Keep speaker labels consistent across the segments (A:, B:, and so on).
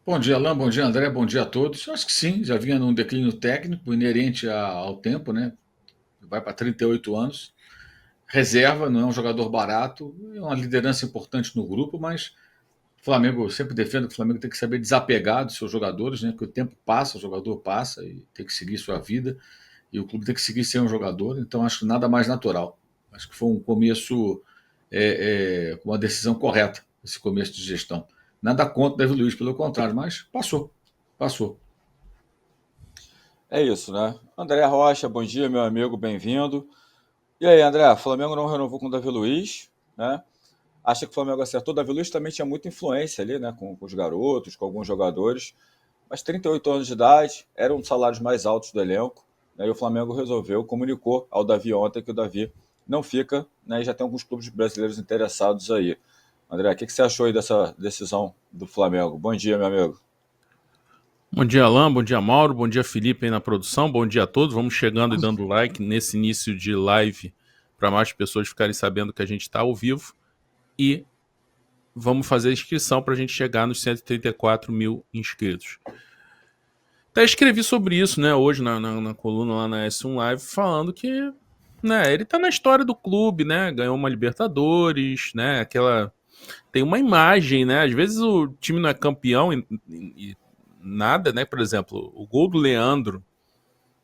A: Bom dia, Alain. Bom dia, André. Bom dia a todos. Eu acho que sim, já vinha num declínio técnico inerente ao tempo, né? Vai para 38 anos. Reserva, não é um jogador barato, é uma liderança importante no grupo, mas o Flamengo, eu sempre defendo que o Flamengo tem que saber desapegar dos seus jogadores, né? Que o tempo passa, o jogador passa e tem que seguir sua vida e o clube tem que seguir ser um jogador, então acho que nada mais natural. Acho que foi um começo com uma decisão correta, esse começo de gestão. Nada contra o David Luiz, pelo contrário, mas passou, passou.
B: É isso, né? André Rocha, bom dia, meu amigo, bem-vindo. E aí, André, o Flamengo não renovou com o Davi Luiz, né? Acha que o Flamengo acertou? O Davi Luiz também tinha muita influência ali, né? Com os garotos, com alguns jogadores. Mas 38 anos de idade, era um dos salários mais altos do elenco. Né? E o Flamengo resolveu, comunicou ao Davi ontem que o Davi não fica, né? E já tem alguns clubes brasileiros interessados aí. André, o que você achou aí dessa decisão do Flamengo? Bom dia, meu amigo.
C: Bom dia, Alain, bom dia, Mauro, bom dia, Felipe aí na produção, bom dia a todos. Vamos chegando e dando like nesse início de live para mais pessoas ficarem sabendo que a gente está ao vivo e vamos fazer a inscrição para a gente chegar nos 134 mil inscritos. Até escrevi sobre isso, né, hoje na coluna lá na S1 Live, falando que, né, ele tá na história do clube, né, ganhou uma Libertadores, né, tem uma imagem, né, às vezes o time não é campeão e nada, né, por exemplo, o gol do Leandro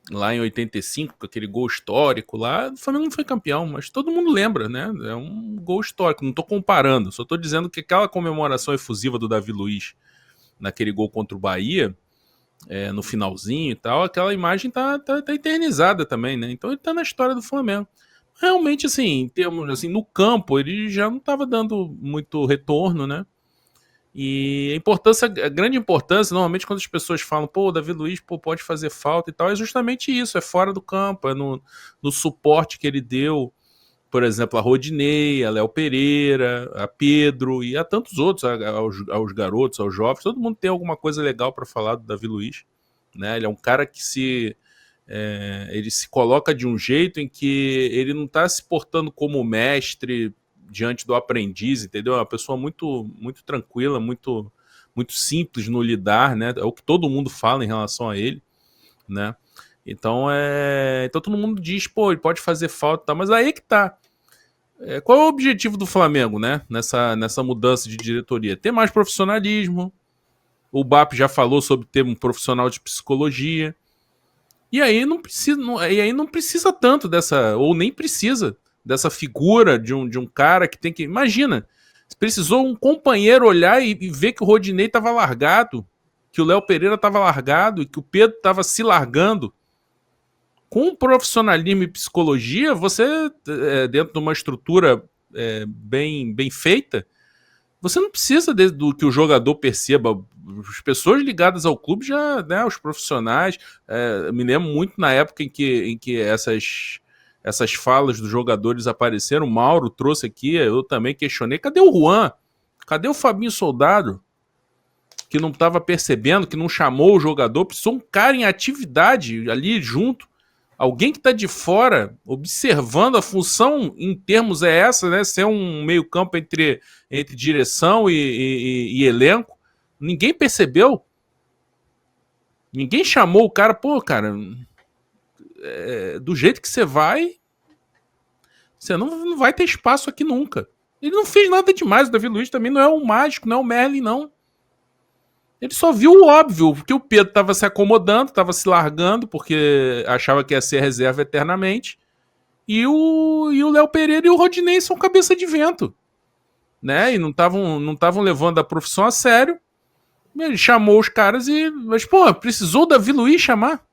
C: lá em 85, com aquele gol histórico lá, o Flamengo não foi campeão, mas todo mundo lembra, né? É um gol histórico, não tô comparando, só tô dizendo que aquela comemoração efusiva do Davi Luiz naquele gol contra o Bahia, no finalzinho e tal, aquela imagem tá eternizada também, né? Então ele tá na história do Flamengo. Realmente, assim, em termos, assim, no campo, ele já não tava dando muito retorno, né? E a grande importância, normalmente quando as pessoas falam, pô, o Davi Luiz pô, pode fazer falta e tal, é justamente isso, é fora do campo, é no suporte que ele deu, por exemplo, a Rodinei, a Léo Pereira, a Pedro e a tantos outros, aos garotos, aos jovens, todo mundo tem alguma coisa legal para falar do Davi Luiz, né? Ele é um cara que ele se coloca de um jeito em que ele não está se portando como mestre diante do aprendiz, entendeu? É uma pessoa muito, muito tranquila, muito simples no lidar, né? É o que todo mundo fala em relação a ele, né? Então todo mundo diz, pô, ele pode fazer falta, tá? Mas aí é que tá. Qual é o objetivo do Flamengo, né? Nessa mudança de diretoria? Ter mais profissionalismo. O BAP já falou sobre ter um profissional de psicologia. E aí não precisa tanto dessa, ou nem precisa dessa figura de um cara que tem que. Imagina, precisou um companheiro olhar e ver que o Rodinei estava largado, que o Léo Pereira estava largado e que o Pedro estava se largando. Com profissionalismo e psicologia, você, dentro de uma estrutura bem feita, você não precisa do que o jogador perceba. As pessoas ligadas ao clube já, né, os profissionais, eu me lembro muito na época em que essas falas dos jogadores apareceram. O Mauro trouxe aqui, eu também questionei. Cadê o Juan? Cadê o Fabinho Soldado? Que não estava percebendo, que não chamou o jogador. Precisou um cara em atividade ali junto. Alguém que está de fora, observando a função em termos é essa, né? Ser um meio-campo entre direção e elenco. Ninguém percebeu. Ninguém chamou o cara, pô, cara, do jeito que você não vai ter espaço aqui nunca. Ele não fez nada demais, o Davi Luiz também não é um mágico, não é um Merlin, não. Ele só viu o óbvio, que o Pedro estava se acomodando, estava se largando, porque achava que ia ser reserva eternamente. E o Léo Pereira e o Rodinei são cabeça de vento, né? E não estavam levando a profissão a sério. Ele chamou os caras mas, pô, precisou o Davi Luiz chamar?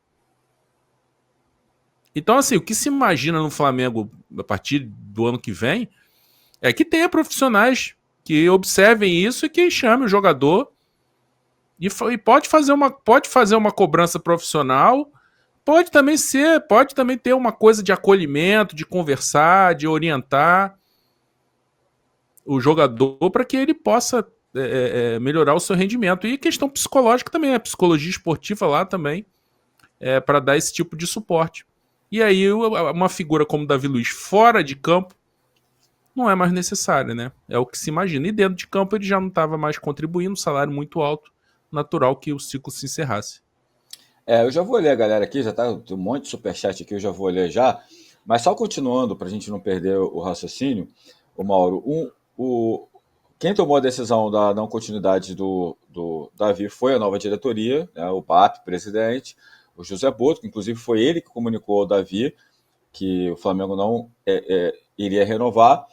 C: Então, assim, o que se imagina no Flamengo a partir do ano que vem é que tenha profissionais que observem isso e que chamem o jogador e pode fazer uma cobrança profissional. Pode também ter uma coisa de acolhimento, de conversar, de orientar o jogador para que ele possa melhorar o seu rendimento. E questão psicológica também, a psicologia esportiva lá também, para dar esse tipo de suporte. E aí uma figura como o Davi Luiz fora de campo não é mais necessária, né? É o que se imagina. E dentro de campo ele já não estava mais contribuindo, salário muito alto, natural que o ciclo se encerrasse.
B: Eu já vou ler a galera aqui, já tá tem um monte de superchat aqui, eu já vou ler já. Mas só continuando, para a gente não perder o raciocínio, o Mauro, quem tomou a decisão da não continuidade do Davi foi a nova diretoria, né, o BAP, presidente, o José Boto, que inclusive foi ele que comunicou ao Davi que o Flamengo não iria renovar,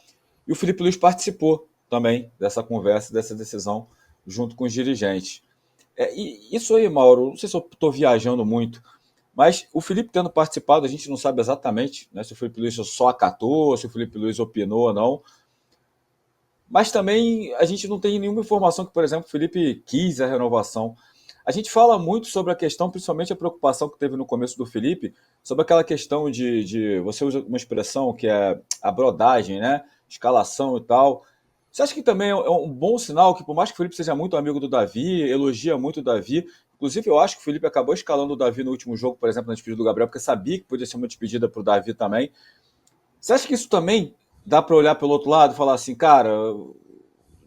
B: e o Felipe Luiz participou também dessa conversa, dessa decisão, junto com os dirigentes. E isso aí, Mauro, não sei se eu estou viajando muito, mas o Felipe tendo participado, a gente não sabe exatamente, né, se o Felipe Luiz só acatou, se o Felipe Luiz opinou ou não. Mas também a gente não tem nenhuma informação que, por exemplo, o Felipe quis a renovação. A gente fala muito sobre a questão, principalmente a preocupação que teve no começo do Felipe, sobre aquela questão de você usa uma expressão que é a brodagem, né? Escalação e tal. Você acha que também é um bom sinal que, por mais que o Felipe seja muito amigo do Davi, elogia muito o Davi, inclusive eu acho que o Felipe acabou escalando o Davi no último jogo, por exemplo, na despedida do Gabriel, porque sabia que podia ser uma despedida para o Davi também. Você acha que isso também dá para olhar pelo outro lado e falar assim, cara,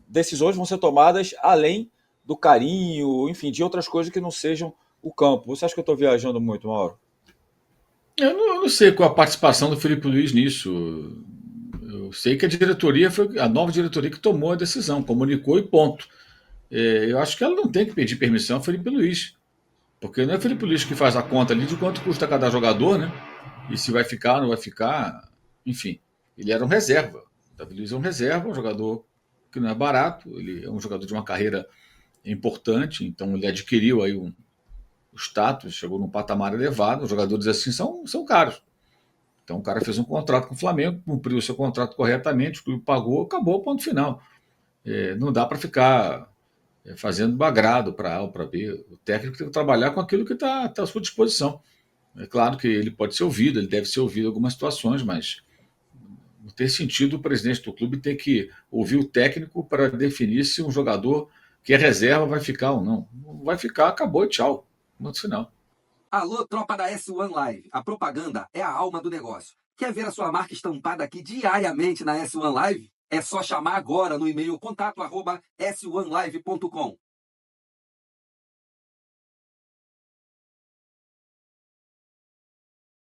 B: decisões vão ser tomadas além do carinho, enfim, de outras coisas que não sejam o campo. Você acha que eu estou viajando muito, Mauro?
A: Eu não sei qual a participação do Felipe Luiz nisso. Eu sei que a diretoria foi a nova diretoria que tomou a decisão, comunicou e ponto. Eu acho que ela não tem que pedir permissão ao Felipe Luiz, porque não é o Felipe Luiz que faz a conta ali de quanto custa cada jogador, né? E se vai ficar ou não vai ficar. Enfim, ele era um reserva. O Davi Luiz é um reserva, um jogador que não é barato, ele é um jogador de uma carreira importante, então ele adquiriu aí o status, chegou num patamar elevado. Os jogadores assim são caros. Então o cara fez um contrato com o Flamengo, cumpriu o seu contrato corretamente, o clube pagou, acabou, ponto final. Não dá para ficar fazendo bagrado para A ou para B. O técnico tem que trabalhar com aquilo que está à sua disposição. É claro que ele pode ser ouvido, ele deve ser ouvido em algumas situações, mas não tem sentido o presidente do clube ter que ouvir o técnico para definir se um jogador que é reserva vai ficar ou não. Não vai ficar, acabou, tchau. Ponto final.
D: Alô, tropa da S1 Live. A propaganda é a alma do negócio. Quer ver a sua marca estampada aqui diariamente na S1 Live? É só chamar agora no e-mail contato@s1live.com.